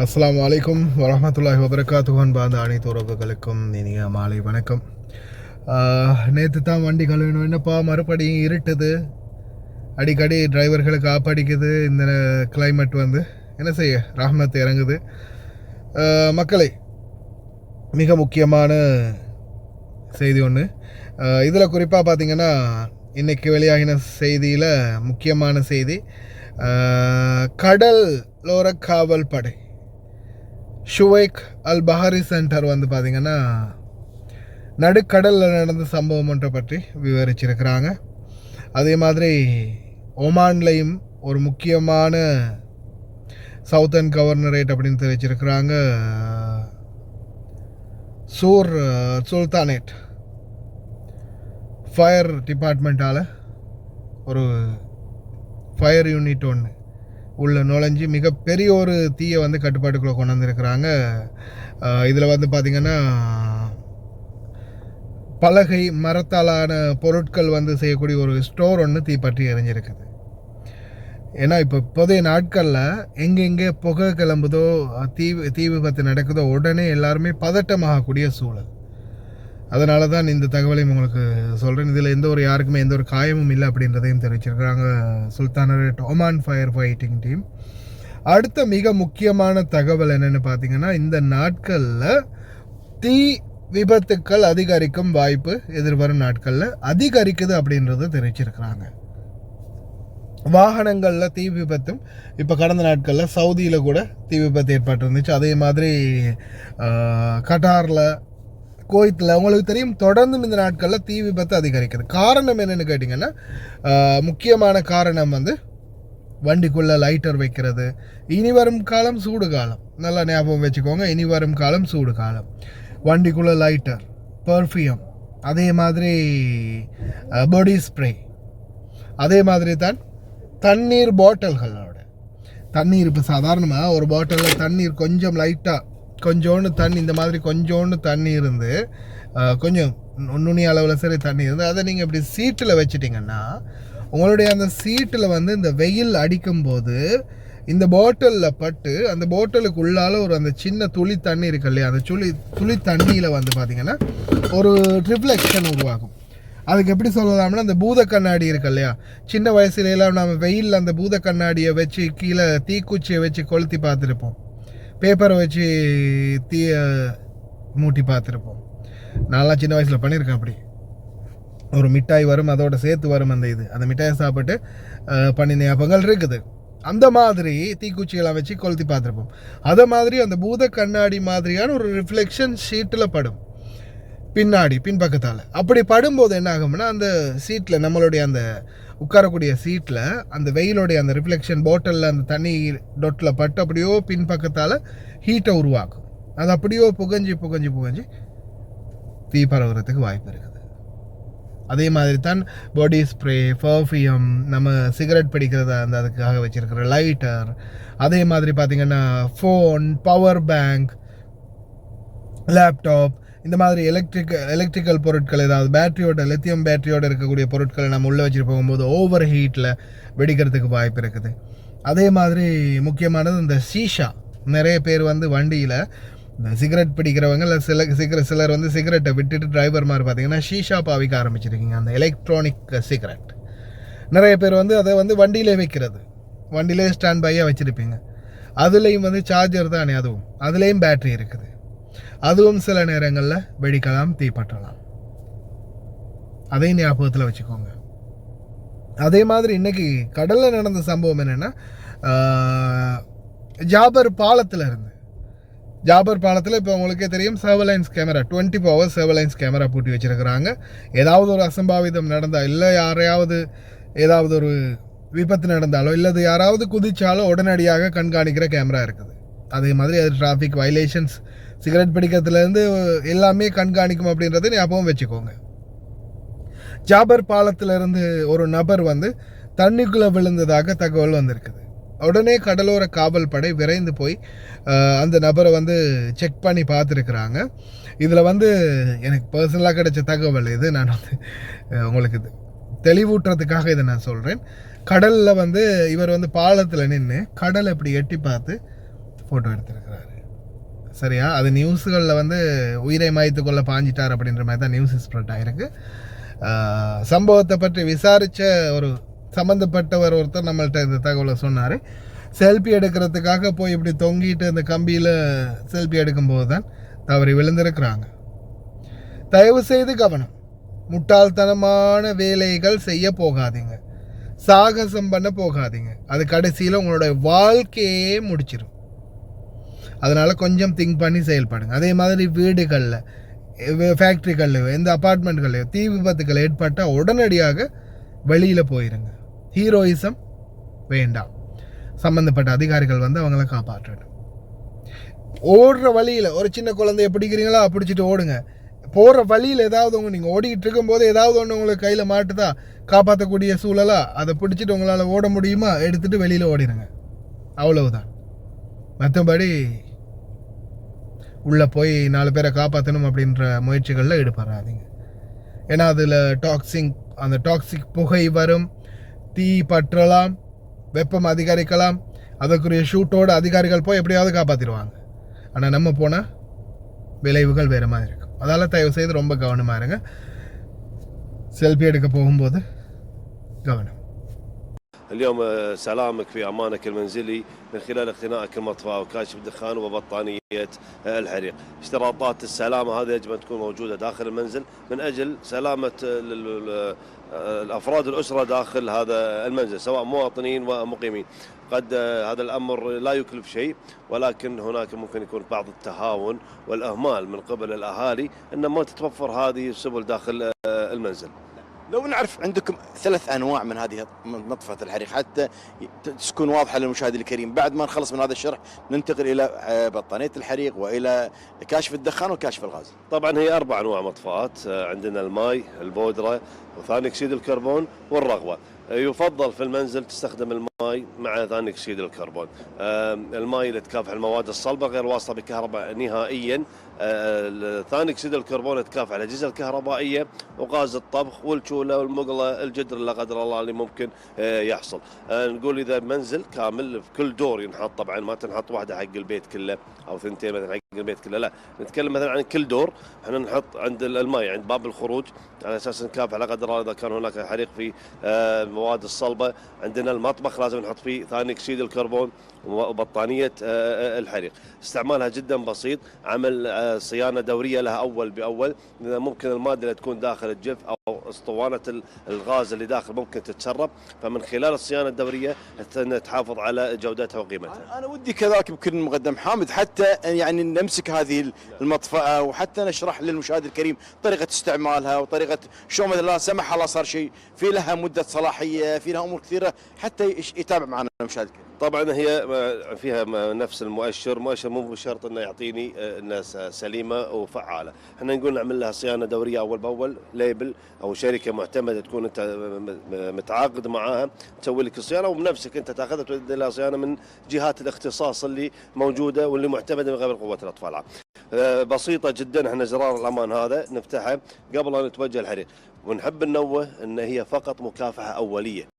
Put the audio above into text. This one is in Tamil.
அஸ்ஸலாமு அலைக்கும் வரஹ்மத்துல்லாஹி வபரகாத்துஹு. அன்பார்ந்த அனைத்து உறவுகளுக்கும் இனிய மாலை வணக்கம். நேற்று தான் வண்டி கழுவினோம், என்னப்பா மறுபடியும் இருட்டுது, அடிக்கடி டிரைவர்களுக்கு ஆப்படிக்குது. இந்த கிளைமேட் வந்து என்ன செய்ய, ரஹ்மத் இறங்குது. மக்களை, மிக முக்கியமான செய்தி ஒன்று. இதில் குறிப்பாக பார்த்திங்கன்னா இன்றைக்கி வெளியாகின செய்தியில் முக்கியமான செய்தி, கடலோர காவல் படை ஷுவைக் அல் பஹரி சென்டர் வந்து பார்த்திங்கன்னா நடுக்கடலில் நடந்த சம்பவம் ஒன்றை பற்றி விவரிச்சிருக்கிறாங்க. அதே மாதிரி ஒமான்லேயும் ஒரு முக்கியமான சவுத்தர்ன் கவர்னரேட் அப்படின்னு தெரிவிச்சிருக்கிறாங்க. சுல்தானேட் ஃபயர் டிபார்ட்மெண்ட்டால் ஒரு ஃபயர் யூனிட் ஒன்று உள்ள நுழைஞ்சி மிகப்பெரிய ஒரு தீயை வந்து கட்டுப்பாட்டுக்குள்ளே கொண்டு வந்திருக்கிறாங்க. இதில் வந்து பார்த்திங்கன்னா பலகை மரத்தாலான பொருட்கள் வந்து செய்யக்கூடிய ஒரு ஸ்டோர் ஒன்று தீப்பற்றி எரிஞ்சிருக்குது. ஏன்னா இப்போ இப்போதைய நாட்களில் எங்கெங்கே புகை கிளம்புதோ, தீ விபத்து நடக்குதோ, உடனே எல்லாருமே பதட்டமாகக்கூடிய சூழல். அதனால தான் இந்த தகவலையும் உங்களுக்கு சொல்கிறேன். இதில் யாருக்குமே எந்த ஒரு காயமும் இல்லை அப்படின்றதையும் தெரிவிச்சிருக்கிறாங்க சுல்தானரேட் ஒமான் ஃபயர் ஃபைட்டிங் டீம். அடுத்த மிக முக்கியமான தகவல் என்னென்னு பார்த்தீங்கன்னா, இந்த நாட்களில் தீ விபத்துக்கள் அதிகரிக்கும் வாய்ப்பு எதிர்வரும் நாட்களில் அதிகரிக்குது அப்படின்றத தெரிவிச்சிருக்கிறாங்க. வாகனங்களில் தீ விபத்தும் இப்போ கடந்த நாட்களில் சவுதியில் கூட தீ விபத்து ஏற்பட்டிருந்துச்சு. அதே மாதிரி கட்டாரில், குவைத்தில், உங்களுக்கு தெரியும், தொடர்ந்தும் இந்த நாட்களில் தீ விபத்து அதிகரிக்குது. காரணம் என்னென்னு கேட்டிங்கன்னா, முக்கியமான காரணம் வந்து வண்டிக்குள்ளே லைட்டர் வைக்கிறது. இனி வரும் காலம் சூடு காலம், நல்லா ஞாபகம் வச்சுக்கோங்க. இனி வரும் காலம் சூடு காலம். வண்டிக்குள்ளே லைட்டர், பர்ஃப்யூம், அதே மாதிரி பாடி ஸ்ப்ரே, அதே மாதிரி தான் தண்ணீர் பாட்டில்களோட தண்ணீர். இப்போ சாதாரணமாக ஒரு பாட்டிலில் தண்ணீர் கொஞ்சம் லைட்டாக கொஞ்சோண்டு தண்ணி, இந்த மாதிரி கொஞ்சோண்டு தண்ணி இருந்து, கொஞ்சம் நுனி அளவில் சரி தண்ணி இருந்து, அதை நீங்கள் இப்படி சீட்டில் வச்சிட்டிங்கன்னா உங்களுடைய அந்த சீட்டில் வந்து இந்த வெயில் அடிக்கும்போது இந்த பாட்டிலில் பட்டு அந்த பாட்டிலுக்கு உள்ளால் ஒரு அந்த சின்ன துளி தண்ணி இருக்கு இல்லையா, அந்த துளி தண்ணியில் வந்து பார்த்திங்கன்னா ஒரு ரிஃப்ளெக்ஷன் உருவாகும். அதுக்கு எப்படி சொல்லலாம்னா, அந்த பூத கண்ணாடி இருக்கு இல்லையா, சின்ன வயசுலாம் நம்ம வெயிலில் அந்த பூத கண்ணாடியை வச்சு கீழே தீக்குச்சியை வச்சு கொளுத்தி பார்த்துருப்போம், பேப்பரை வச்சு தீய மூட்டி பார்த்துருப்போம். நான்லாம் சின்ன வயசில் பண்ணியிருக்கேன். அப்படி ஒரு மிட்டாய் வரும், அதோட சேர்த்து வரும் அந்த மிட்டாயை சாப்பிட்டு பண்ணின ஞாபகங்கள் இருக்குது. அந்த மாதிரி தீக்குச்சியெல்லாம் வச்சு கொளுத்தி பார்த்துருப்போம். அதை மாதிரி அந்த பூத கண்ணாடி மாதிரியான ஒரு ரிஃப்ளெக்ஷன் ஷீட்டில் படும், பின்பக்கத்தால். அப்படி படும்போது என்ன ஆகும்னா, அந்த சீட்டில், நம்மளுடைய அந்த உட்காரக்கூடிய சீட்டில் அந்த வெயிலுடைய அந்த ரிஃப்ளெக்ஷன் பாட்டிலில் அந்த தண்ணி டொட்டில் பட்டு அப்படியோ பின்பக்கத்தால் ஹீட்டை உருவாக்கும். அது அப்படியோ புகஞ்சு தீ பரவுறதுக்கு வாய்ப்பு இருக்குது. அதே மாதிரி தான் பாடி ஸ்ப்ரே, பர்ஃப்யூம், நம்ம சிகரெட் பிடிக்கிறத அதுக்காக வச்சுருக்கிற லைட்டர், அதே மாதிரி பார்த்திங்கன்னா ஃபோன், பவர் பேங்க், லேப்டாப், இந்த மாதிரி எலக்ட்ரிக்கல் பொருட்கள், ஏதாவது பேட்டரியோட, லித்தியம் பேட்டரியோடு இருக்கக்கூடிய பொருட்களை நம்ம உள்ளே வச்சுட்டு போகும்போது ஓவர் ஹீட்டில் வெடிக்கிறதுக்கு வாய்ப்பு இருக்குது. அதே மாதிரி முக்கியமானது இந்த ஷீஷா. நிறைய பேர் வந்து வண்டியில் இந்த சிகரெட் பிடிக்கிறவங்க இல்லை சிலர் வந்து சிகரெட்டை விட்டுட்டு டிரைவர் மாதிரி பார்த்திங்கன்னா ஷீஷா பாவிக்க ஆரம்பிச்சிருக்கீங்க. அந்த எலக்ட்ரானிக் சிகரெட் நிறைய பேர் வந்து அதை வந்து வண்டியிலே வைக்கிறது, வண்டியிலே ஸ்டாண்ட் பையாக வச்சுருப்பீங்க. அதுலேயும் வந்து சார்ஜர் தானே, அதுலேயும் பேட்ரி இருக்குது. அதுவும் சில நேரங்களில் வெடிக்கலாம், தீப்பற்றலாம். அதே ஞாபகத்தில் வச்சுக்கோங்க. அதே மாதிரி இன்றைக்கி கடலில் நடந்த சம்பவம் என்னென்னா, ஜாபர் பாலத்தில் இப்போ உங்களுக்கே தெரியும், surveillance camera, 24 hours surveillance camera பூட்டி வச்சுருக்கிறாங்க. ஏதாவது ஒரு அசம்பாவிதம் நடந்தால், இல்லை யாரையாவது ஏதாவது ஒரு விபத்து நடந்தாலோ, இல்லது யாராவது குதிச்சாலோ உடனடியாக கண்காணிக்கிற கேமரா இருக்குது. அதே மாதிரி அது டிராஃபிக் வயலேஷன்ஸ், சிகரெட் பிடிக்கிறதுலேருந்து எல்லாமே கண்காணிக்கும் அப்படின்றத ஞாபகம் வச்சுக்கோங்க. ஜாபர் பாலத்திலிருந்து ஒரு நபர் வந்து தண்ணிக்குள்ளே விழுந்ததாக தகவல் வந்திருக்குது. உடனே கடலோர காவல் படை விரைந்து போய் அந்த நபரை வந்து செக் பண்ணி பார்த்துருக்குறாங்க. இதில் வந்து எனக்கு பர்சனலாக கிடைச்ச தகவல் இது. நான் வந்து உங்களுக்கு தெளிவூட்டுறதுக்காக இதை நான் சொல்கிறேன். கடலில் வந்து இவர் வந்து பாலத்தில் நின்று கடலை இப்படி எட்டி பார்த்து ஃபோட்டோ எடுத்திருக்கிறாரு. சரியா, அது நியூஸுகளில் வந்து உயிரை மாய்த்து கொள்ள பாஞ்சிட்டார் அப்படின்ற மாதிரி தான் நியூஸ் ஸ்ப்ரெட் ஆகிருக்கு. சம்பவத்தை பற்றி விசாரித்த ஒரு சம்மந்தப்பட்டவர் ஒருத்தர் நம்மள்கிட்ட இந்த தகவலை சொன்னார். செல்ஃபி எடுக்கிறதுக்காக போய் இப்படி தொங்கிட்டு அந்த கம்பியில் செல்ஃபி எடுக்கும்போது தான் தவறி விழுந்திருக்கிறாங்க. தயவு செய்து கவனம், முட்டாள்தனமான வேலைகள் செய்ய போகாதீங்க, சாகசம் பண்ண போகாதீங்க. அது கடைசியில் உங்களுடைய வாழ்க்கையே முடிச்சிடும். அதனால் கொஞ்சம் திங்க் பண்ணி செயல்படுங்க. அதே மாதிரி வீடுகளில், ஃபேக்ட்ரிகளில், எந்த அப்பார்ட்மெண்ட்கள்லையோ தீ விபத்துக்கள் ஏற்பட்டால் உடனடியாக வெளியில் போயிருங்க. ஹீரோயிசம் வேண்டாம். சம்மந்தப்பட்ட அதிகாரிகள் வந்து அவங்கள காப்பாற்றணும். ஓடுற வழியில் ஒரு சின்ன குழந்தைய பிடிக்கிறீங்களா, பிடிச்சிட்டு ஓடுங்க. போகிற வழியில் ஏதாவது நீங்கள் ஓடிக்கிட்டு இருக்கும்போது ஏதாவது ஒன்று உங்களுக்கு கையில் மாட்டுதா, காப்பாற்றக்கூடிய சூழலாக அதை பிடிச்சிட்டு உங்களால் ஓட முடியுமா, எடுத்துகிட்டு வெளியில் ஓடிடுங்க. அவ்வளவுதான். மற்றபடி உள்ளே போய் 4 பேரை காப்பாற்றணும் அப்படின்ற முயற்சிகளில் ஈடுபடாதீங்க. ஏன்னா அதில் அந்த டாக்ஸிக் புகை வரும், தீ பற்றலாம், வெப்பம் அதிகரிக்கலாம். அதற்குரிய ஷூட்டோடு அதிகாரிகள் போய் எப்படியாவது காப்பாற்றிடுவாங்க. ஆனால் நம்ம போனால் விளைவுகள் வேறு மாதிரி இருக்கும். அதால் தயவு செய்து ரொம்ப கவனமாக இருங்க. செல்ஃபி எடுக்க போகும்போது கவனம். اليوم سلامك في أمانك المنزلي من خلال اقتنائك المطفاة وكاشف الدخان وبطانية الحريق. اشتراطات السلامة هذه يجب أن تكون موجودة داخل المنزل من أجل سلامة الأفراد الأسرة داخل هذا المنزل سواء مواطنين ومقيمين. قد هذا الأمر لا يكلف شيء، ولكن هناك ممكن يكون بعض التهاون والأهمال من قبل الأهالي أن ما تتوفر هذه السبل داخل المنزل. لو نعرف عندكم 3 أنواع من هذه مطفاة الحريق حتى تكون واضحة للمشاهد الكريم. بعد ما نخلص من هذا الشرح ننتقل إلى بطانية الحريق وإلى كاشف الدخان وكاشف الغاز. طبعا هي 4 أنواع مطفاة، عندنا الماء، البودرة، وثاني أكسيد الكربون والرغوة. يفضل في المنزل تستخدم الماء مع ثاني أكسيد الكربون. الماء لتكافح المواد الصلبة غير واصلة بكهرباء نهائيا. ثاني أكسيد الكربون يتكافح الأجهزة الكهربائية وغاز الطبخ والشولة والمقلة، الجدر لا قدر الله اللي ممكن يحصل. نقول إذا منزل كامل في كل دور ينحط، طبعا ما تنحط واحدة حق البيت كله أو 2 مثلا حق البيت كله، لا نتكلم مثلا عن كل دور. احنا نحط عند الماء عند باب الخروج على أساس نكافح لا قدر الله إذا كان هناك حريق في المواد الصلبة. عندنا المطبخ لازم نحط فيه ثاني أكسيد الكربون وبطانية الحريق. استعمالها جدا بسيط، عمل صيانة دورية لها أول بأول. ممكن المادة اللي تكون داخل الجف أو اسطوانة الغاز اللي داخل ممكن تتسرب، فمن خلال الصيانة الدورية تحافظ على جودتها وقيمتها. أنا ودي كذلك بكل مقدم حامد حتى يعني نمسك هذه المطفأة وحتى نشرح للمشاهد الكريم طريقة استعمالها وطريقة شلون مثلا لا سمح الله صار شيء في لها مدة صلاحية، في لها أمور كثيرة حتى يتابع معنا المشاهد الكريم. طبعا هي فيها نفس المؤشر مو بشرط انه يعطيني انها سليمه وفعاله. احنا نقول نعمل لها صيانه دوريه اول باول، ليبل او شركه معتمده تكون انت متعاقد معاها تسوي لك الصيانه، وبنفسك انت تاخذها تودي لها صيانه من جهات الاختصاص اللي موجوده واللي معتمده من قبل قوه الاطفال. بسيطه جدا. احنا زرار الامان هذا نفتحه قبل ان يتوجه الحريق، ونحب ننوه ان هي فقط مكافحه اوليه.